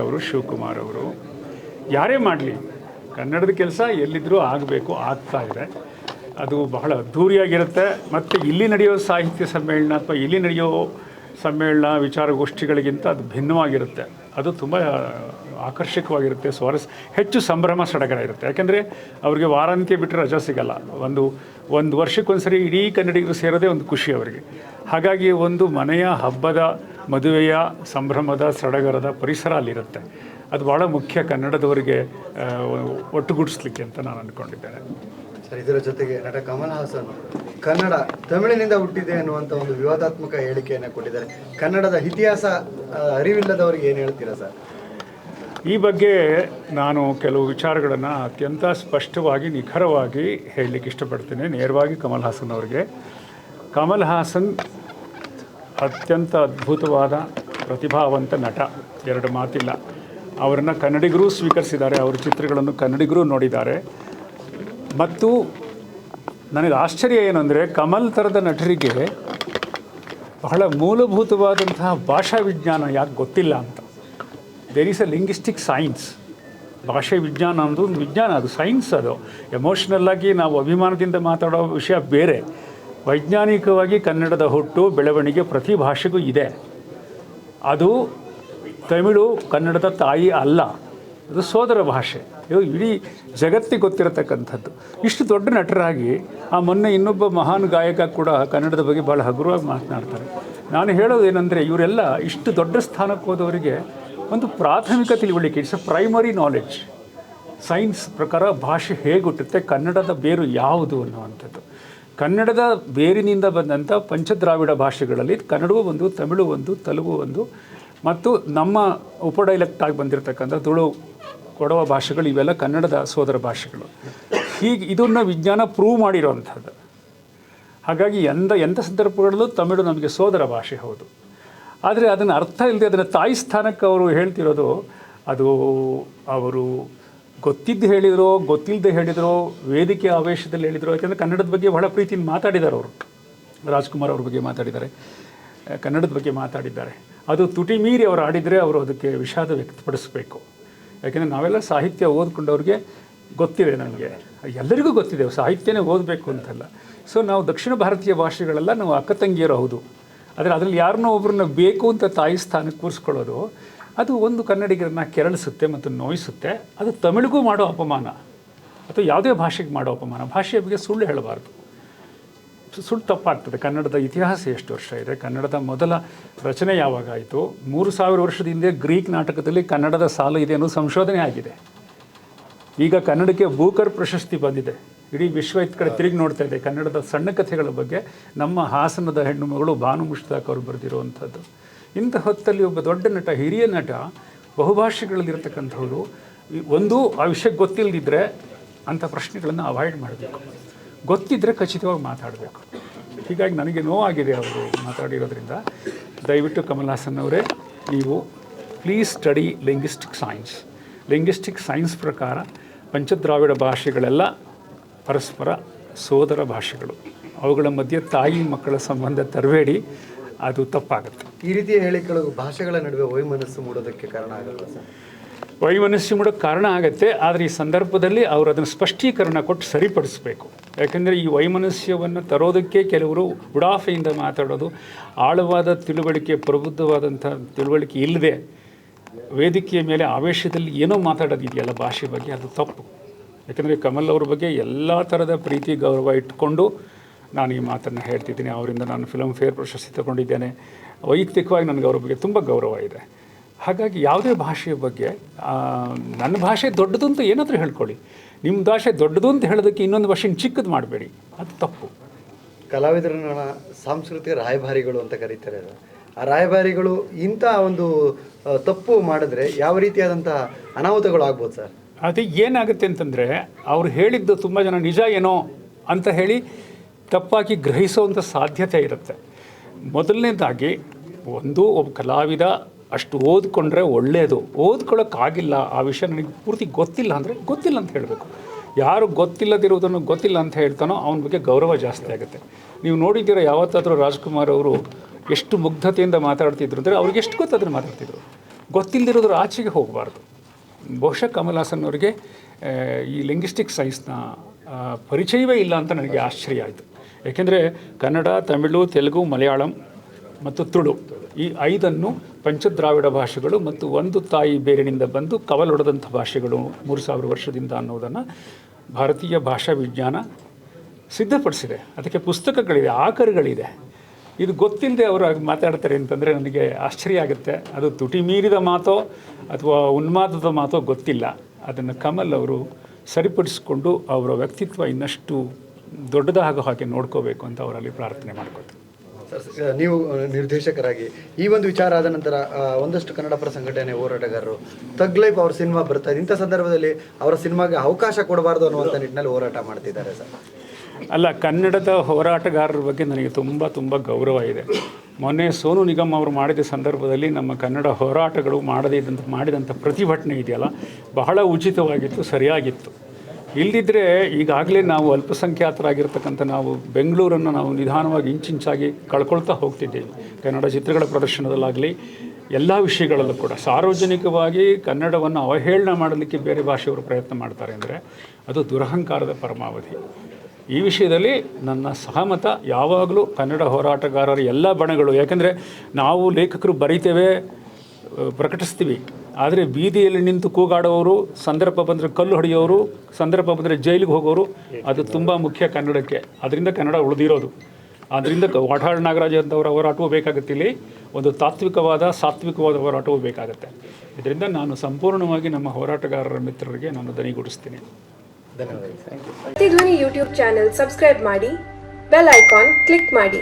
ಅವರು, ಶಿವಕುಮಾರ್ ಅವರು, ಯಾರೇ ಮಾಡಲಿ ಕನ್ನಡದ ಕೆಲಸ ಎಲ್ಲಿದ್ದರೂ ಆಗಬೇಕು, ಆಗ್ತಾ ಇದೆ. ಅದು ಬಹಳ ಅದ್ಧೂರಿಯಾಗಿರುತ್ತೆ. ಮತ್ತು ಇಲ್ಲಿ ನಡೆಯೋ ಸಾಹಿತ್ಯ ಸಮ್ಮೇಳನ ಅಥವಾ ಇಲ್ಲಿ ನಡೆಯೋ ಸಮ್ಮೇಳನ ವಿಚಾರಗೋಷ್ಠಿಗಳಿಗಿಂತ ಅದು ಭಿನ್ನವಾಗಿರುತ್ತೆ. ಅದು ತುಂಬ ಆಕರ್ಷಕವಾಗಿರುತ್ತೆ, ಹೆಚ್ಚು ಸಂಭ್ರಮ ಸಡಗರ ಇರುತ್ತೆ. ಯಾಕೆಂದರೆ ಅವ್ರಿಗೆ ವಾರಾಂತ್ಯ ಬಿಟ್ಟರೆ ರಜಾ ಸಿಗಲ್ಲ. ಒಂದು ವರ್ಷಕ್ಕೊಂದ್ಸರಿ ಇಡೀ ಕನ್ನಡಿಗರು ಸೇರೋದೇ ಒಂದು ಖುಷಿ ಅವರಿಗೆ. ಹಾಗಾಗಿ ಒಂದು ಮನೆಯ ಹಬ್ಬದ, ಮದುವೆಯ, ಸಂಭ್ರಮದ, ಸಡಗರದ ಪರಿಸರ ಅಲ್ಲಿರುತ್ತೆ. ಅದು ಭಾಳ ಮುಖ್ಯ ಕನ್ನಡದವರಿಗೆ ಒಟ್ಟುಗೂಡಿಸ್ಲಿಕ್ಕೆ ಅಂತ ನಾನು ಅಂದ್ಕೊಂಡಿದ್ದೇನೆ. ಸರ್, ಇದರ ಜೊತೆಗೆ ನಟ ಕಮಲ್ ಹಾಸನ್ ಕನ್ನಡ ತಮಿಳಿನಿಂದ ಹುಟ್ಟಿದೆ ಅನ್ನುವಂಥ ಒಂದು ವಿವಾದಾತ್ಮಕ ಹೇಳಿಕೆಯನ್ನು ಕೊಟ್ಟಿದ್ದಾರೆ. ಕನ್ನಡದ ಇತಿಹಾಸ ಅರಿವಿಲ್ಲದವರಿಗೆ ಏನು ಹೇಳ್ತೀರಾ ಸರ್? ಈ ಬಗ್ಗೆ ನಾನು ಕೆಲವು ವಿಚಾರಗಳನ್ನು ಅತ್ಯಂತ ಸ್ಪಷ್ಟವಾಗಿ, ನಿಖರವಾಗಿ ಹೇಳಲಿಕ್ಕೆ ಇಷ್ಟಪಡ್ತೇನೆ. ನೇರವಾಗಿ ಕಮಲ್ ಹಾಸನ್ ಅವರಿಗೆ. ಕಮಲ್ ಹಾಸನ್ ಅತ್ಯಂತ ಅದ್ಭುತವಾದ ಪ್ರತಿಭಾವಂತ ನಟ, ಎರಡು ಮಾತಿಲ್ಲ. ಅವರನ್ನು ಕನ್ನಡಿಗರೂ ಸ್ವೀಕರಿಸಿದ್ದಾರೆ, ಅವರ ಚಿತ್ರಗಳನ್ನು ಕನ್ನಡಿಗರೂ ನೋಡಿದ್ದಾರೆ. ಮತ್ತು ನನಗೆ ಆಶ್ಚರ್ಯ ಏನಂದರೆ, ಕಮಲ್ ಥರದ ನಟರಿಗೆ ಬಹಳ ಮೂಲಭೂತವಾದಂತಹ ಭಾಷಾ ವಿಜ್ಞಾನ ಯಾಕೆ ಗೊತ್ತಿಲ್ಲ ಅಂತ. There is a linguistic science. ಭಾಷೆ ವಿಜ್ಞಾನ ಅನ್ನೋದು ಒಂದು ವಿಜ್ಞಾನ, ಅದು ಸೈನ್ಸ್. ಅದು ಎಮೋಷ್ನಲ್ಲಾಗಿ ನಾವು ಅಭಿಮಾನದಿಂದ ಮಾತಾಡೋ ವಿಷಯ ಬೇರೆ. ವೈಜ್ಞಾನಿಕವಾಗಿ ಕನ್ನಡದ ಹುಟ್ಟು, ಬೆಳವಣಿಗೆ ಪ್ರತಿ ಭಾಷೆಗೂ ಇದೆ. ಅದು ತಮಿಳು ಕನ್ನಡದ ತಾಯಿ ಅಲ್ಲ, ಅದು ಸೋದರ ಭಾಷೆ. ಇದು ಇಡೀ ಜಗತ್ತಿಗೆ ಗೊತ್ತಿರತಕ್ಕಂಥದ್ದು. ಇಷ್ಟು ದೊಡ್ಡ ನಟರಾಗಿ ಮೊನ್ನೆ ಇನ್ನೊಬ್ಬ ಮಹಾನ್ ಗಾಯಕ ಕೂಡ ಕನ್ನಡದ ಬಗ್ಗೆ ಭಾಳ ಹಗುರವಾಗಿ ಮಾತನಾಡ್ತಾರೆ. ನಾನು ಹೇಳೋದೇನೆಂದರೆ, ಇವರೆಲ್ಲ ಇಷ್ಟು ದೊಡ್ಡ ಸ್ಥಾನಕ್ಕೆ ಹೋದವರಿಗೆ ಒಂದು ಪ್ರಾಥಮಿಕ ತಿಳುವಳಿಕೆ, it's A primary knowledge. Science ಪ್ರಕಾರ ಭಾಷೆ ಹೇಗೆ ಹುಟ್ಟುತ್ತೆ, ಕನ್ನಡದ ಬೇರು ಯಾವುದು ಅನ್ನುವಂಥದ್ದು. ಕನ್ನಡದ ಬೇರಿನಿಂದ ಬಂದಂಥ ಪಂಚದ್ರಾವಿಡ ಭಾಷೆಗಳಲ್ಲಿ ಕನ್ನಡವೂ ಒಂದು, ತಮಿಳು ಒಂದು, ತೆಲುಗು ಒಂದು, ಮತ್ತು ನಮ್ಮ ಉಪಡೈಲೆಕ್ಟಾಗಿ ಬಂದಿರತಕ್ಕಂಥ ತುಳು, ಕೊಡವ ಭಾಷೆಗಳು, ಇವೆಲ್ಲ ಕನ್ನಡದ ಸೋದರ ಭಾಷೆಗಳು. ಹೀಗೆ ಇದನ್ನು ವಿಜ್ಞಾನ ಪ್ರೂವ್ ಮಾಡಿರೋವಂಥದ್ದು. ಹಾಗಾಗಿ ಎಂಥ ಸಂದರ್ಭಗಳಲ್ಲೂ ತಮಿಳು ನಮಗೆ ಸೋದರ ಭಾಷೆ ಹೌದು. ಆದರೆ ಅದನ್ನು ಅರ್ಥ ಇಲ್ಲದೆ ಅದನ್ನು ತಾಯಿ ಸ್ಥಾನಕ್ಕೆ ಅವರು ಹೇಳ್ತಿರೋದು, ಅದು ಅವರು ಗೊತ್ತಿದ್ದು ಹೇಳಿದರೋ ಗೊತ್ತಿಲ್ಲದೆ ಹೇಳಿದರೋ, ವೇದಿಕೆ ಆವೇಶದಲ್ಲಿ ಹೇಳಿದರೋ. ಯಾಕೆಂದರೆ ಕನ್ನಡದ ಬಗ್ಗೆ ಬಹಳ ಪ್ರೀತಿಯಿಂದ ಮಾತಾಡಿದ್ದಾರೆ ಅವರು. ರಾಜ್ಕುಮಾರ್ ಅವ್ರ ಬಗ್ಗೆ ಮಾತಾಡಿದ್ದಾರೆ, ಕನ್ನಡದ ಬಗ್ಗೆ ಮಾತಾಡಿದ್ದಾರೆ. ಅದು ತುಟಿ ಮೀರಿ ಅವರು ಆಡಿದರೆ ಅವರು ಅದಕ್ಕೆ ವಿಷಾದ ವ್ಯಕ್ತಪಡಿಸಬೇಕು. ಯಾಕೆಂದರೆ ನಾವೆಲ್ಲ ಸಾಹಿತ್ಯ ಓದ್ಕೊಂಡವ್ರಿಗೆ ಗೊತ್ತಿದೆ, ನಮಗೆ ಎಲ್ಲರಿಗೂ ಗೊತ್ತಿದೆ ಸಾಹಿತ್ಯನೇ ಓದಬೇಕು ಅಂತಲ್ಲ. ಸೊ ನಾವು ದಕ್ಷಿಣ ಭಾರತೀಯ ಭಾಷೆಗಳೆಲ್ಲ ನಾವು ಅಕ್ಕ ತಂಗಿಯರು ಹೌದು. ಆದರೆ ಅದರಲ್ಲಿ ಯಾರನ್ನೋ ಒಬ್ಬರನ್ನ ಬೇಕು ಅಂತ ತಾಯಿ ಸ್ಥಾನಕ್ಕೆ ಕೂರಿಸ್ಕೊಳ್ಳೋದು, ಅದು ಒಂದು ಕನ್ನಡಿಗರನ್ನ ಕೆರಳಿಸುತ್ತೆ ಮತ್ತು ನೋಯಿಸುತ್ತೆ. ಅದು ತಮಿಳಿಗೂ ಮಾಡೋ ಅಪಮಾನ, ಅಥವಾ ಯಾವುದೇ ಭಾಷೆಗೆ ಮಾಡೋ ಅಪಮಾನ. ಭಾಷೆಯ ಬಗ್ಗೆ ಸುಳ್ಳು ಹೇಳಬಾರ್ದು, ಸುಳ್ಳು ತಪ್ಪಾಗ್ತದೆ. ಕನ್ನಡದ ಇತಿಹಾಸ ಎಷ್ಟು ವರ್ಷ ಇದೆ, ಕನ್ನಡದ ಮೊದಲ ರಚನೆ ಯಾವಾಗಾಯಿತು, 3000 ವರ್ಷದ ಹಿಂದೆ ಗ್ರೀಕ್ ನಾಟಕದಲ್ಲಿ ಕನ್ನಡದ ಸಾಲು ಇದೆ ಅನ್ನೋ ಸಂಶೋಧನೆ ಆಗಿದೆ. ಈಗ ಕನ್ನಡಕ್ಕೆ ಬೂಕರ್ ಪ್ರಶಸ್ತಿ ಬಂದಿದೆ. ಇಡೀ ವಿಶ್ವ ಇತ್ತ ಕಡೆ ತಿರುಗಿ ನೋಡ್ತಾ ಇದೆ ಕನ್ನಡದ ಸಣ್ಣ ಕಥೆಗಳ ಬಗ್ಗೆ. ನಮ್ಮ ಹಾಸನದ ಹೆಣ್ಣು ಮಗಳು ಭಾನು ಮುಷ್ತಾಕ್ ಅವರು ಬರೆದಿರುವಂಥದ್ದು. ಇಂಥ ಹೊತ್ತಲ್ಲಿ ಒಬ್ಬ ದೊಡ್ಡ ನಟ, ಹಿರಿಯ ನಟ, ಬಹುಭಾಷೆಗಳಲ್ಲಿರ್ತಕ್ಕಂಥವ್ರು, ಒಂದು ಆ ವಿಷಯಕ್ಕೆ ಗೊತ್ತಿಲ್ಲದಿದ್ದರೆ ಅಂಥ ಪ್ರಶ್ನೆಗಳನ್ನು ಅವಾಯ್ಡ್ ಮಾಡಬೇಕು, ಗೊತ್ತಿದ್ದರೆ ಖಚಿತವಾಗಿ ಮಾತಾಡಬೇಕು. ಹೀಗಾಗಿ ನನಗೆ ನೋವಾಗಿದೆ ಅವರು ಮಾತಾಡಿರೋದ್ರಿಂದ. ದಯವಿಟ್ಟು ಕಮಲ್ ಹಾಸನ್ ಅವರೇ, ನೀವು please study linguistic science. Linguistic science ಪ್ರಕಾರ ಪಂಚದ್ರಾವಿಡ ಭಾಷೆಗಳೆಲ್ಲ ಪರಸ್ಪರ ಸೋದರ ಭಾಷೆಗಳು. ಅವುಗಳ ಮಧ್ಯೆ ತಾಯಿ ಮಕ್ಕಳ ಸಂಬಂಧ ತರಬೇಡಿ, ಅದು ತಪ್ಪಾಗುತ್ತೆ. ಈ ರೀತಿಯ ಹೇಳಿಕೆಗಳು ಭಾಷೆಗಳ ನಡುವೆ ವೈಮನಸ್ಸು ಮೂಡೋದಕ್ಕೆ ಕಾರಣ ಆಗುತ್ತೆ ಸರ್? ವೈಮನಸ್ಸು ಮೂಡೋಕ್ಕೆ ಕಾರಣ ಆಗುತ್ತೆ. ಆದರೆ ಈ ಸಂದರ್ಭದಲ್ಲಿ ಅವರು ಅದನ್ನು ಸ್ಪಷ್ಟೀಕರಣ ಕೊಟ್ಟು ಸರಿಪಡಿಸಬೇಕು. ಯಾಕೆಂದರೆ ಈ ವೈಮನಸ್ಯವನ್ನು ತರೋದಕ್ಕೆ ಕೆಲವರು ಉಡಾಫೆಯಿಂದ ಮಾತಾಡೋದು, ಆಳವಾದ ತಿಳುವಳಿಕೆ, ಪ್ರಬುದ್ಧವಾದಂಥ ತಿಳುವಳಿಕೆ ಇಲ್ಲದೆ ವೇದಿಕೆಯ ಮೇಲೆ ಆವೇಶದಲ್ಲಿ ಏನೋ ಮಾತಾಡೋದಿದೆಯಲ್ಲ ಭಾಷೆ ಬಗ್ಗೆ, ಅದು ತಪ್ಪು. ಯಾಕೆಂದರೆ ಕಮಲ್ ಅವ್ರ ಬಗ್ಗೆ ಎಲ್ಲ ಥರದ ಪ್ರೀತಿ ಗೌರವ ಇಟ್ಕೊಂಡು ನಾನು ಈ ಮಾತನ್ನು ಹೇಳ್ತಿದ್ದೀನಿ. ಅವರಿಂದ ನಾನು ಫಿಲ್ಮ್ ಫೇರ್ ಪ್ರಶಸ್ತಿ ತಗೊಂಡಿದ್ದೇನೆ. ವೈಯಕ್ತಿಕವಾಗಿ ನನಗೆ ಅವ್ರ ಬಗ್ಗೆ ತುಂಬ ಗೌರವ ಇದೆ. ಹಾಗಾಗಿ ಯಾವುದೇ ಭಾಷೆಯ ಬಗ್ಗೆ ನನ್ನ ಭಾಷೆ ದೊಡ್ಡದು ಅಂತ ಏನಾದರೂ ಹೇಳ್ಕೊಳ್ಳಿ, ನಿಮ್ಮ ಭಾಷೆ ದೊಡ್ಡದು ಅಂತ ಹೇಳೋದಕ್ಕೆ ಇನ್ನೊಂದು ಭಾಷೆನ ಚಿಕ್ಕದು ಮಾಡಬೇಡಿ, ಅದು ತಪ್ಪು. ಕಲಾವಿದರನ್ನ ಸಾಂಸ್ಕೃತಿಕ ರಾಯಭಾರಿಗಳು ಅಂತ ಕರೀತಾರೆ. ಆ ರಾಯಭಾರಿಗಳು ಇಂಥ ಒಂದು ತಪ್ಪು ಮಾಡಿದ್ರೆ ಯಾವ ರೀತಿಯಾದಂಥ ಅನಾಹುತಗಳು ಆಗ್ಬೋದು ಸರ್? ಅದು ಏನಾಗುತ್ತೆ ಅಂತಂದರೆ, ಅವ್ರು ಹೇಳಿದ್ದು ತುಂಬ ಜನ ನಿಜ ಏನೋ ಅಂತ ಹೇಳಿ ತಪ್ಪಾಗಿ ಗ್ರಹಿಸುವಂಥ ಸಾಧ್ಯತೆ ಇರುತ್ತೆ. ಮೊದಲನೇದಾಗಿ ಒಬ್ಬ ಕಲಾವಿದ ಅಷ್ಟು ಓದ್ಕೊಂಡ್ರೆ ಒಳ್ಳೆಯದು. ಓದ್ಕೊಳ್ಳೋಕ್ಕಾಗಿಲ್ಲ, ಆ ವಿಷಯ ನನಗೆ ಪೂರ್ತಿ ಗೊತ್ತಿಲ್ಲ ಅಂದರೆ ಗೊತ್ತಿಲ್ಲ ಅಂತ ಹೇಳಬೇಕು. ಯಾರು ಗೊತ್ತಿಲ್ಲದಿರುವುದನ್ನು ಗೊತ್ತಿಲ್ಲ ಅಂತ ಹೇಳ್ತಾನೋ ಅವನ ಬಗ್ಗೆ ಗೌರವ ಜಾಸ್ತಿ ಆಗುತ್ತೆ. ನೀವು ನೋಡಿದ್ದೀರ ಯಾವತ್ತಾದರೂ ರಾಜ್ಕುಮಾರ್ ಅವರು ಎಷ್ಟು ಮುಗ್ಧತೆಯಿಂದ ಮಾತಾಡ್ತಿದ್ರು ಅಂದರೆ, ಅವ್ರಿಗೆ ಎಷ್ಟು ಗೊತ್ತಾದರೂ ಮಾತಾಡ್ತಿದ್ರು. ಗೊತ್ತಿಲ್ಲದಿರೋದ್ರ ಆಚೆಗೆ ಹೋಗಬಾರ್ದು. ಬಹುಶಃ ಕಮಲ್ ಹಾಸನ್ ಅವರಿಗೆ ಈ ಲಿಂಗ್ವಿಸ್ಟಿಕ್ ಸೈನ್ಸ್ನ ಪರಿಚಯವೇ ಇಲ್ಲ ಅಂತ ನನಗೆ ಆಶ್ಚರ್ಯ ಆಯಿತು. ಏಕೆಂದರೆ ಕನ್ನಡ, ತಮಿಳು, ತೆಲುಗು, ಮಲಯಾಳಂ ಮತ್ತು ತುಳು ಈ 5 ಪಂಚದ್ರಾವಿಡ ಭಾಷೆಗಳು ಮತ್ತು ಒಂದು ತಾಯಿ ಬೇರಿನಿಂದ ಬಂದು ಕವಲೊಡೆದಂಥ ಭಾಷೆಗಳು 3000 ವರ್ಷದಿಂದ ಅನ್ನೋದನ್ನು ಭಾರತೀಯ ಭಾಷಾ ವಿಜ್ಞಾನ ಸಿದ್ಧಪಡಿಸಿದೆ. ಅದಕ್ಕೆ ಪುಸ್ತಕಗಳಿದೆ, ಆಕರಗಳಿದೆ. ಇದು ಗೊತ್ತಿಲ್ಲದೆ ಅವರು ಮಾತಾಡ್ತಾರೆ ಅಂತಂದರೆ ನನಗೆ ಆಶ್ಚರ್ಯ ಆಗುತ್ತೆ. ಅದು ತುಟಿ ಮೀರಿದ ಮಾತೋ ಅಥವಾ ಉನ್ಮಾದದ ಮಾತೋ ಗೊತ್ತಿಲ್ಲ. ಅದನ್ನು ಕಮಲ್ ಅವರು ಸರಿಪಡಿಸಿಕೊಂಡು ಅವರ ವ್ಯಕ್ತಿತ್ವ ಇನ್ನಷ್ಟು ದೊಡ್ಡದಾಗೋ ಹಾಗೆ ನೋಡ್ಕೋಬೇಕು ಅಂತ ಅವರಲ್ಲಿ ಪ್ರಾರ್ಥನೆ ಮಾಡ್ಕೊಳ್ತೀನಿ. ಸರ್, ನೀವು ನಿರ್ದೇಶಕರಾಗಿ ಈ ಒಂದು ವಿಚಾರ ಆದ ನಂತರ ಒಂದಷ್ಟು ಕನ್ನಡಪರ ಸಂಘಟನೆ ಹೋರಾಟಗಾರರು ತಗ್ ಲೈಫ್ ಅವ್ರ ಸಿನಿಮಾ ಬರ್ತಾ ಇದೆ, ಇಂಥ ಸಂದರ್ಭದಲ್ಲಿ ಅವರ ಸಿನಿಮಾಗೆ ಅವಕಾಶ ಕೊಡಬಾರ್ದು ಅನ್ನುವಂಥ ನಿಟ್ಟಿನಲ್ಲಿ ಹೋರಾಟ ಮಾಡ್ತಿದ್ದಾರೆ ಸರ್. ಅಲ್ಲ, ಕನ್ನಡದ ಹೋರಾಟಗಾರರ ಬಗ್ಗೆ ನನಗೆ ತುಂಬ ಗೌರವ ಇದೆ. ಮೊನ್ನೆ ಸೋನು ನಿಗಮ್ ಅವರು ಮಾಡಿದ ಸಂದರ್ಭದಲ್ಲಿ ನಮ್ಮ ಕನ್ನಡ ಹೋರಾಟಗಳು ಮಾಡಿದಂಥ ಪ್ರತಿಭಟನೆ ಇದೆಯಲ್ಲ, ಬಹಳ ಉಚಿತವಾಗಿತ್ತು, ಸರಿಯಾಗಿತ್ತು. ಇಲ್ಲದಿದ್ದರೆ ಈಗಾಗಲೇ ನಾವು ಅಲ್ಪಸಂಖ್ಯಾತರಾಗಿರ್ತಕ್ಕಂಥ ನಾವು ಬೆಂಗಳೂರನ್ನು ನಾವು ನಿಧಾನವಾಗಿ ಇಂಚಿಂಚಾಗಿ ಕಳ್ಕೊಳ್ತಾ ಹೋಗ್ತಿದ್ದೇವೆ. ಕನ್ನಡ ಚಿತ್ರಗಳ ಪ್ರದರ್ಶನದಲ್ಲಾಗಲಿ ಎಲ್ಲ ವಿಷಯಗಳಲ್ಲೂ ಕೂಡ ಸಾರ್ವಜನಿಕವಾಗಿ ಕನ್ನಡವನ್ನು ಅವಹೇಳನ ಮಾಡಲಿಕ್ಕೆ ಬೇರೆ ಭಾಷೆಯವರು ಪ್ರಯತ್ನ ಮಾಡ್ತಾರೆ ಅಂದರೆ ಅದು ದುರಹಂಕಾರದ ಪರಮಾವಧಿ. ಈ ವಿಷಯದಲ್ಲಿ ನನ್ನ ಸಹಮತ. ಯಾವಾಗಲೂ ಕನ್ನಡ ಹೋರಾಟಗಾರರ ಎಲ್ಲ ಬಣಗಳು, ಯಾಕೆಂದರೆ ನಾವು ಲೇಖಕರು ಬರೀತೇವೆ, ಪ್ರಕಟಿಸ್ತೀವಿ, ಆದರೆ ಬೀದಿಯಲ್ಲಿ ನಿಂತು ಕೂಗಾಡೋರು, ಸಂದರ್ಭ ಬಂದರೆ ಕಲ್ಲು ಹೊಡೆಯೋರು, ಸಂದರ್ಭ ಬಂದರೆ ಜೈಲಿಗೆ ಹೋಗೋರು, ಅದು ತುಂಬ ಮುಖ್ಯ ಕನ್ನಡಕ್ಕೆ. ಅದರಿಂದ ಕನ್ನಡ ಉಳಿದಿರೋದು. ಆದ್ದರಿಂದ ವಾಟಾಳ್ ನಾಗರಾಜ್ ಅಂತವರ ಹೋರಾಟವೂ ಬೇಕಾಗುತ್ತೆ. ಇಲ್ಲಿ ಒಂದು ಸಾತ್ವಿಕವಾದ ಹೋರಾಟವೂ ಬೇಕಾಗುತ್ತೆ. ಇದರಿಂದ ನಾನು ಸಂಪೂರ್ಣವಾಗಿ ನಮ್ಮ ಹೋರಾಟಗಾರರ ಮಿತ್ರರಿಗೆ ನಾನು ದನಿಗೂಡಿಸ್ತೀನಿ. ಧನ್ಯವಾದ. ಪ್ರತಿಧ್ವನಿ ಯೂಟ್ಯೂಬ್ ಚಾನೆಲ್ ಸಬ್ಸ್ಕ್ರೈಬ್ ಮಾಡಿ, ಬೆಲ್ ಐಕಾನ್ ಕ್ಲಿಕ್ ಮಾಡಿ.